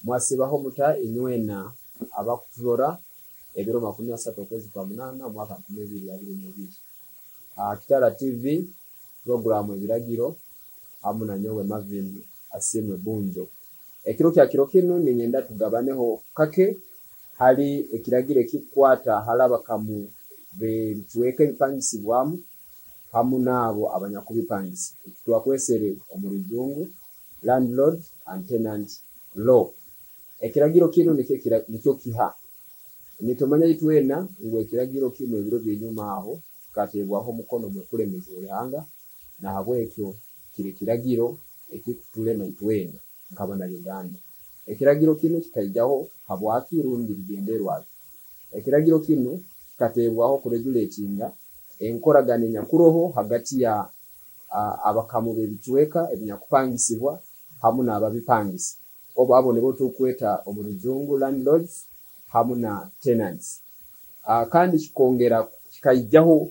mwasibaho muta inywena abakutulora ebiro 30 okwezi kwa 8 mwaka 2022. Kitara TV programu Ebiragiro amuna nyowe Marvin Asiimwe Bunjo. Ekiro kino ninyenda tugabaneho kake hali ekiragire kikwata halabakamu betuweke bipangisibwamu hamu nabo abanyakubipangisa. Twakwesere omurujungu Landlords and Tenants law. Ekiragiro kino nikyo kiha nitomanya itwena ngo ekiragiro kino ebiro byenyuma aho katebwaho mukono mwekulemiza olihanga na habwekyo kiri kiragiro ekitulema itwena nkabona Uganda. Ekiragiro kino kitayijaho habwaki rundi bigenderwa. Ekiragiro kino katebwaho kuregulatinga enkoragane nyakuroho hagati ya abakamu bebituweka ebinyakupangisibwa hamu na ababipangisa. Obo abo nebo tukweta omurujungu landlords hamu na tenants. Kandi kikongera kikayijaho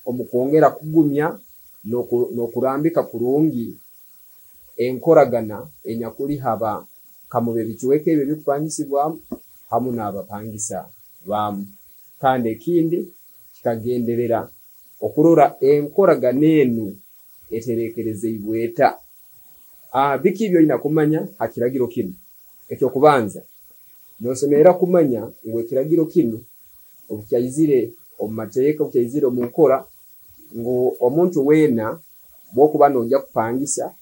omukongera kugumya no kurambika kurungi enkoragana enyakuri haba kamube bichweke ebyo bikupangisibwa hamu na abapangisa bamu. Kandi ekindi kikagenderera okurora enkoragana enu eterekereze ibweta. Biki byo ina kumanya hakiragiro kino. Ekyo kubanza nosomera kumanya ngo ekiragiro kino obukyayizire omumateeka obukyayizire omunkora ngo omuntu wena bokuba nojja kupangisa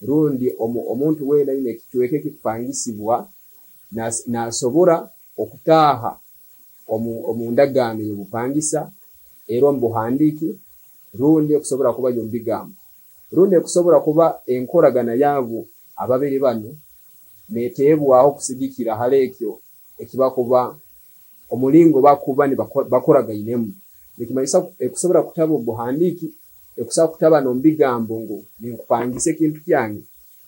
rundi omuntu wena ine kichweke kipangisibwa nasobora okutaha omundagano yobupangisa era ombuhandiki rundi okusobora kuba yombigamba rundi okusobora kuba enkoragana yabo ababiri bano netebwaho kusigikira halekyo ekiba kuba omulingo bakuba ni bakoragainemu nikimayisa okusobora kutaba obuhandiki ekusaba kutaba nombigambo ngo ninkupangise kintu kyange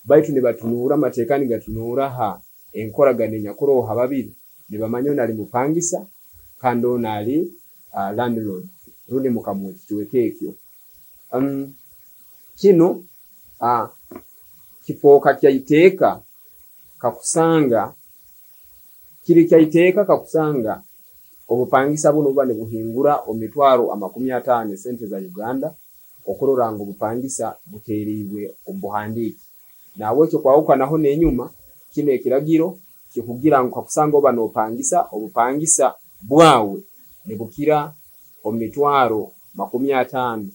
baitu ne batunura amatekani gatunura ha enkoragane nyakuro hababiri ne bamanyo nali mupangisa kando nali landlord rundi mukamu kichweke ekyo. Kino kifoka kyaiteka kakusanga kiri kyaiteka kakusanga obupangisa buno bane buhingura omitwaro 50 sente za Uganda okurora ngo bupangisa buteriwe obuhandiki nawe cyo kwauka naho nenyuma kino ekiragiro kikugira ngo kakusanga obano opangisa obupangisa bwawe nebukira omitwaro 50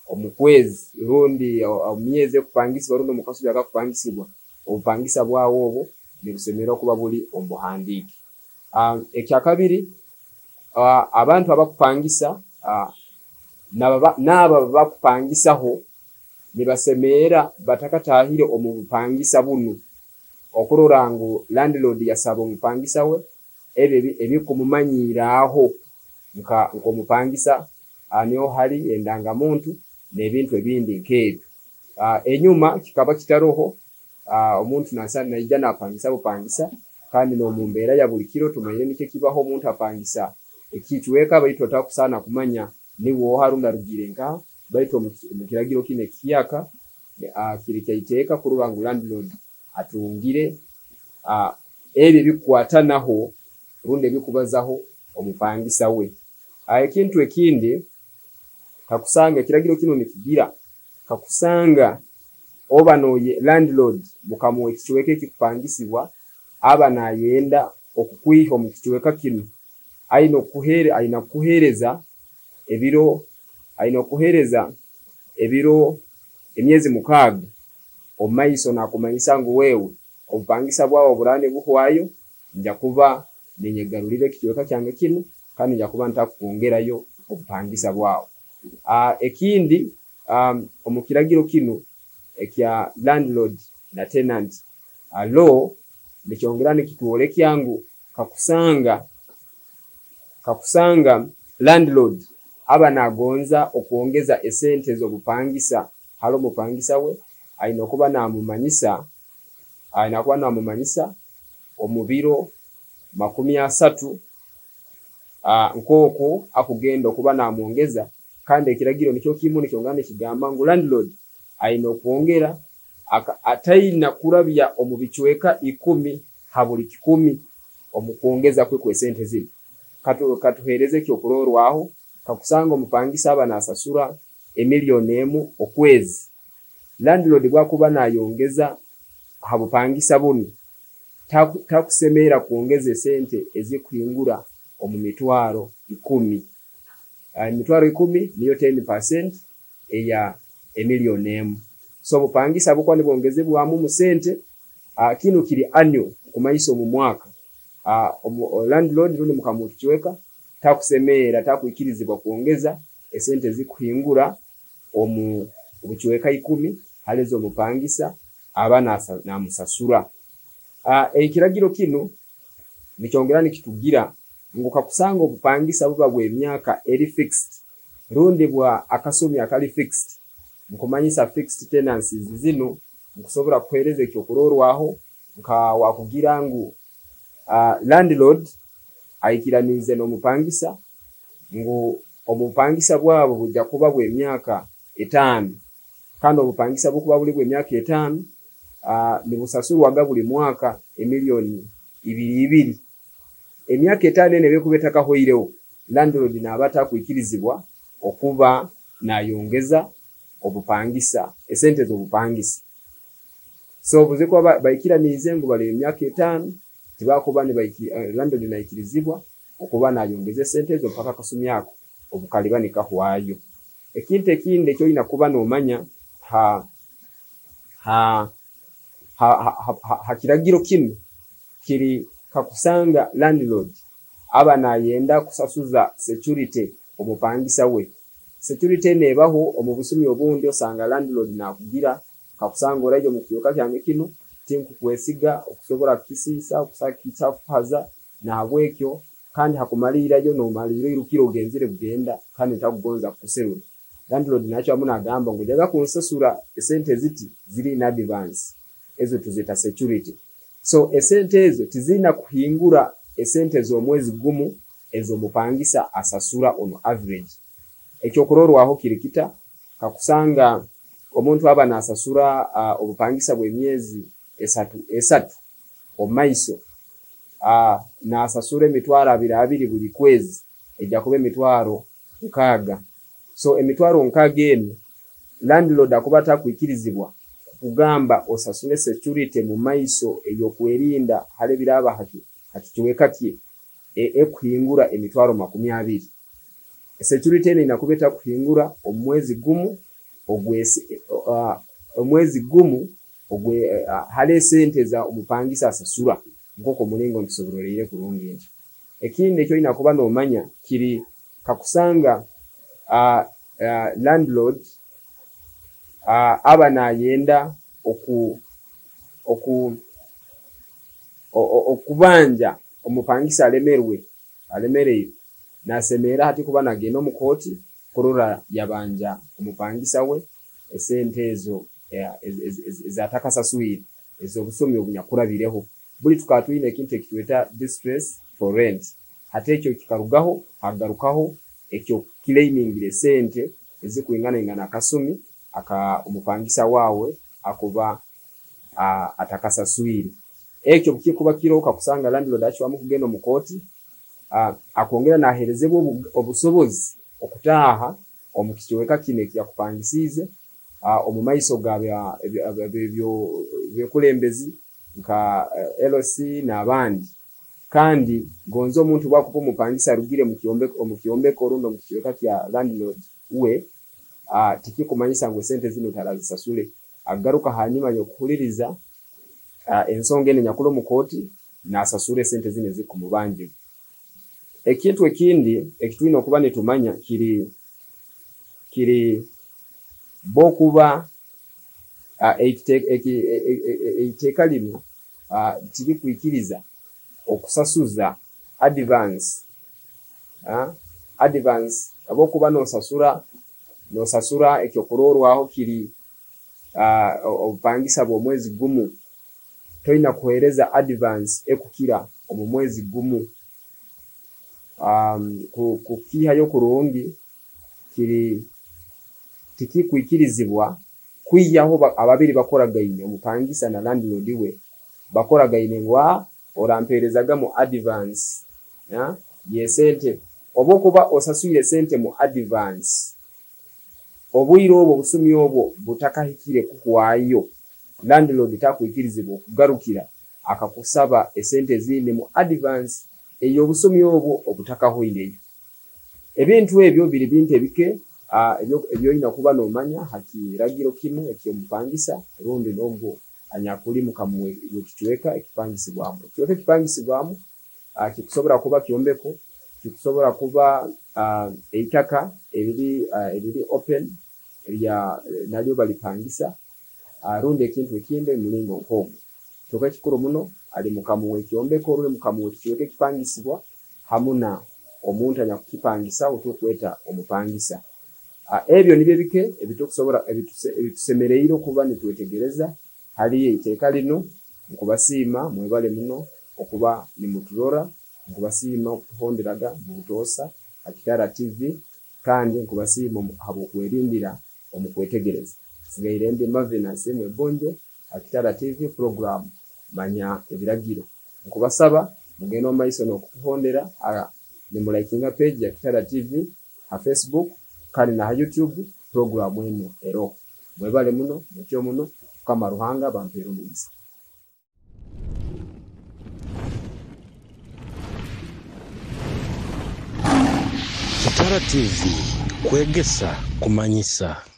omukwezi rundi omyeze kupangisa barundo mukasu yaka kupangisibwa obupangisa bwawo obo nibusemera kuba buli obuhandiki. Ekyakabiri abantu abakupangisa naba bakupangisaho nibasemera batakatahire omubupangisa bunu okurora ngo landlord yasaba omupangisa we ebikumumanyiraho nka omupangisa aniyo hali endangamuntu nebintu ebindi nkebyo. Enyuma kikaba kitaroho omuntu nasana naija napangisa bupangisa kandi no mumbera ya buli kiro tumayire nike kibaho omuntu apangisa ekichweka baitu atakusana kumanya niwo harunda rugirenga baitu mukiragiro kine kiyaka kiri kyaiteka kuruba ngo landlord atungire ebyo bikwatanaho runde bikubazaho omupangisa we. Ekintu ekindi kakusanga kiragiro kino nikigira kakusanga obanoye landlord mukamu ekichweke kikupangisibwa abana yenda okukwiho mu kichweka kino aina kuhereza ebiro emyezi mukaga omaiso na kumanyisa ngo wewe obupangisa bwawo burane buhwayo nja kuba ninyegarulire kichweka kyange kino kandi nja kuba ntakongerayo obupangisa bwawo. Ekindi omukiragiro kino ekya landlord na tenant law nikyongera nikituole kyangu kakusanga landlord abana agonza okuongeza esente z'obupangisa halo mupangisa we aina kuba namumanyisa omubiro 30 nkoko akugenda okuba namuongeza kandi ekiragiro nikyo kimu nikyongana kigamba ngo landlord aina okuongera ataina kurabya omubichweka 10 habuli 10 omukuongeza kwe sente zino katuhereze kyokulorwaho kakusanga omupangisa aba nasasura emiliyoni emu okwezi landlord bwakuba nayongeza habupangisa buno takusemera kuongeza sente ezikwingura omumitwaro 10 emitwaro 10 niyo 10% eya emiliyoni emu so bupangisa bukwa nibongezebwamu mu sente kino kiri annual kumaiso mu mwaka landlord rundi mukamukiweka takusemera takuikirizibwa kuongeza esente zikwingura obukiweka 10 halezo mupangisa aba namusasura ekiragiro kino nikyongera nikitugira nguka kusanga obupangisa buba bwe myaka eri fixed rundi bwa akasumi akali fixed Kumanyisa fixed tenants zino nkusobora kuhereza ekyokulorwaho nka wakugira ngu landlord aikiranize n'omupangisa ngu omupangisa bwabo bujja kuba bwe myaka 5 kandi obupangisa bukuba buli bwe myaka 5 nibusasurwaga buli mwaka emiliyoni 2 emyaka 5 ene bekubetaka hoirewo landlord nabata kuikirizibwa okuba nayongeza obupangisa esente z'obupangisa so buziko baikiranize ngu bali emyaka 5 tibakuba ni landlord naikirizibwa okuba nayongeza sente zo mpaka kasumi yako obukalibanika hwayo ekintu ekinde kyo ina kuba nomanya kiragiro kino kiri kakusanga landlord aba nayenda kusasuza security omupangisa we security nebaho omubusumi obundi osanga landlord nakugira kakusanga orajo mukiyoka kyange kino tinku kwesiga okusobora kisisa okusakitsa faza nabwekyo kandi hakumalira yo no maliro irukiro genzire bugenda kandi takugonza kuserura landlord nacho amuna agamba ngo jaga kunsasura esente ziti ziri in advance ezo tuzita security so esente ezo tizina kuhingura esente zo mwezi gumu ezo mupangisa asasura on average ekyo kurorwaho kirikita kakusanga omuntu aba nasasura obupangisa bwe myezi esatu omaiso nasasura emitwaro 2 buli kwezi ejja kuba emitwaro 6 so emitwaro 6 eno landlord akuba takuikirizibwa kugamba osasule security mu maiso eyokwerinda hale biraba hakikiweka kye ekuhingura emitwaro 20 security ene inakubeta kuhingura omwezi gumu ogwe hale sente za omupangisa asasura nkoko mulingo nkisoborolere kulungi nti ekindi ekyo inakuba nomanya kiri kakusanga landlord aba nayenda okubanja omupangisa alemereye nasemera hati kuba nagenda mu koti kurura yabanja omupangisa we esente ezo zatakasasuire ezo busomyo obunyakurabireho buli tukatwine ekintu ekitweta distress for rent hati ekyo kikarugaho hagarukaho ekyo claiming sente ezikuingana kasumi aka omupangisa wawe akuba atakasasuire ekyo bukikuba kiroka kusanga landlord acho amukugenda mu koti akongera naherezebwa obusobozi okutaha omukikiweka kine kyakupangisize omumaiso byekulembezi nka LC n'abandi kandi gonzo omuntu bwakupa omupangisa rugire mu kiombeko rundo mu kikiweka kya landlord we tiki kumanyisa ngo sente zino tarazisasule agaruka hanyuma yokuhuliriza ensonga ene nyakulo mu koti nasasule sente zine zikumubanje ekintu ekindi ekitwina okuba netumanya kiri bokuba eiteka lino tiri kuikiriza okusasuza advance abokuba nosasura ekyokurorwaho kiri obupangisa bwo mwezi gumu toina kuhereza advance ekukira omu mwezi gumu kukiha yo kurungi kiri tiki kuikirizibwa kwiyaho ababiri bakoragaine omupangisa na landlord we bakoragaine ngwa oramperezaga mu advance ye sente oba okuba osasuyire sente mu advance obwire obwo busumi obwo butakahikire kukuwaayo landlord takuikirizibwa okugarukira akakusaba esente zindi mu advance eyo obusumi obwo obutakahoireyo. Ebintu ebyo biri bintu ebike ebyoyina kuba nomanya hakiragiro kimu ekyomupangisa rundi nombo anyakuli mukamuwe wekichweka ekipangisibwamu. Ekichweka ekipangisibwamu kikusobora kuba kyombeko, kikusobora kuba eitaka eriri open nalyo balipangisa rundi ekintu ekindi mulingo nk'ogwo. Kyokka ekikulu muno ali mukamuwe ekyombeko rundi mukamuwe ekichweka ekipangisibwa hamuna omuntu anyakukipangisa otukweta omupangisa. Ebyo nibyo bike ebitukusobora ebitusemereire okuba nitwetegereza hali iteeka lino nkubasiima mwebale muno okuba nimutulora nkubasiima okutuhonderaga mubutoosa Kitara TV kandi nkubasiima habwokwerindira omukwetegereza. Sigaire ndi Marvin Asiimwe Bunjo Kitara TV program manya ebiragiro. Nkubasaba mugenda omaiso n'okutuhondera nimulaikinga page ya Kitara TV ha Facebook kandi na YouTube program eno ero. Mwebale muno mutyo muno kama Ruhanga bampero mwiza. Kitara TV, Kwegesa, Kumanyisa.